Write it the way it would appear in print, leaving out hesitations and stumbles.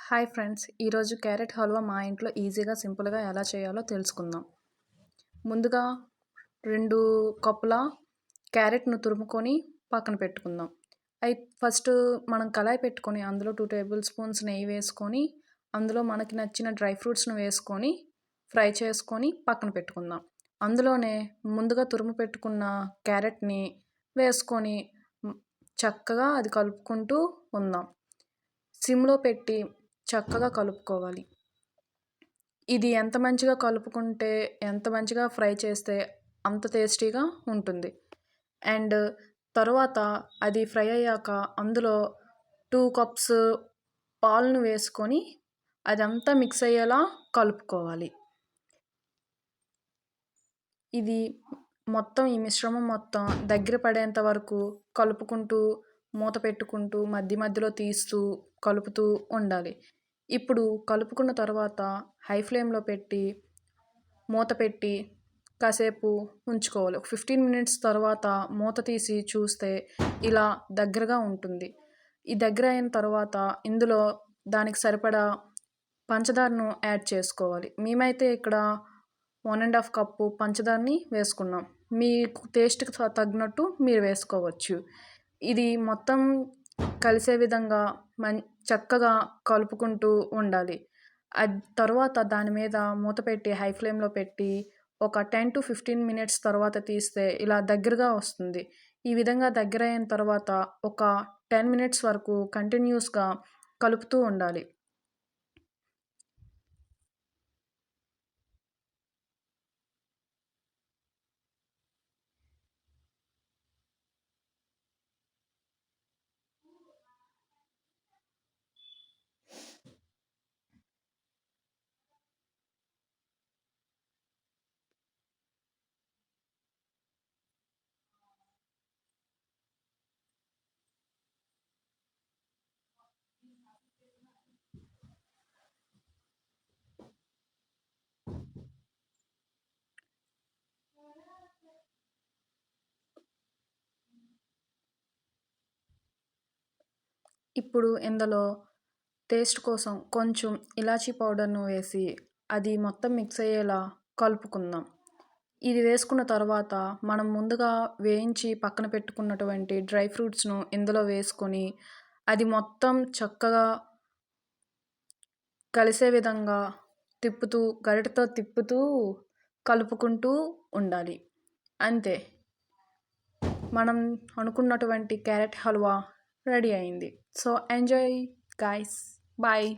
Hi friends, ఈరోజు carrot halwa మా ఇంట్లో ఈజీగా సింపుల్గా ఎలా చేయాలో తెలుసుకుందాం. ముందుగా 2 కప్పుల క్యారెట్ను తురుముకొని పక్కన పెట్టుకుందాం. ఫస్ట్ మనం కళాయి పెట్టుకొని అందులో 2 టేబుల్ స్పూన్స్ నెయ్యి వేసుకొని అందులో మనకి నచ్చిన డ్రై ఫ్రూట్స్ను వేసుకొని ఫ్రై చేసుకొని పక్కన పెట్టుకుందాం. అందులోనే ముందుగా తురుము పెట్టుకున్న క్యారెట్ని వేసుకొని చక్కగా అది కలుపుకుంటూ ఉందాం. సిమ్లో పెట్టి చక్కగా కలుపుకోవాలి. ఇది ఎంత మంచిగా కలుపుకుంటే, ఎంత మంచిగా ఫ్రై చేస్తే అంత టేస్టీగా ఉంటుంది. అండ్ తరువాత అది ఫ్రై అయ్యాక అందులో 2 కప్స్ పాలను వేసుకొని అదంతా మిక్స్ అయ్యేలా కలుపుకోవాలి. ఇది మొత్తం ఈ మిశ్రమం మొత్తం దగ్గర పడేంత వరకు కలుపుకుంటూ, మూత పెట్టుకుంటూ, మధ్య మధ్యలో తీస్తూ, కలుపుతూ ఉండాలి. ఇప్పుడు కలుపుకున్న తర్వాత హై ఫ్లేమ్లో పెట్టి మూత పెట్టి కాసేపు ఉంచుకోవాలి. ఒక 15 మినిట్స్ తర్వాత మూత తీసి చూస్తే ఇలా దగ్గరగా ఉంటుంది. ఈ దగ్గర అయిన తర్వాత ఇందులో దానికి సరిపడా పంచదారను యాడ్ చేసుకోవాలి. మేమైతే ఇక్కడ 1½ కప్పు పంచదారని వేసుకున్నాం. మీకు టేస్ట్‌కి తగినట్టు మీరు వేసుకోవచ్చు. ఇది మొత్తం కలిసే విధంగా చక్కగా కలుపుకుంటూ ఉండాలి. తరువాత దాని మీద మూత పెట్టి హై ఫ్లేమ్లో పెట్టి ఒక 10-15 మినిట్స్ తర్వాత తీస్తే ఇలా దగ్గరగా వస్తుంది. ఈ విధంగా దగ్గరైన తర్వాత ఒక 10 మినిట్స్ వరకు కంటిన్యూస్‌గా కలుపుతూ ఉండాలి. ఇప్పుడు ఇందులో టేస్ట్ కోసం కొంచెం ఇలాచీ పౌడర్‌ను వేసి అది మొత్తం మిక్స్ అయ్యేలా కలుపుకుందాం. ఇది వేసుకున్న తర్వాత మనం ముందుగా వేయించి పక్కన పెట్టుకున్నటువంటి డ్రై ఫ్రూట్స్‌ను ఇందులో వేసుకొని అది మొత్తం చక్కగా కలిసే విధంగా గరిటెతో తిప్పుతూ కలుపుకుంటూ ఉండాలి. అంతే, మనం అనుకున్నటువంటి క్యారెట్ హల్వా రెడీ అయింది. So enjoy guys. బాయ్.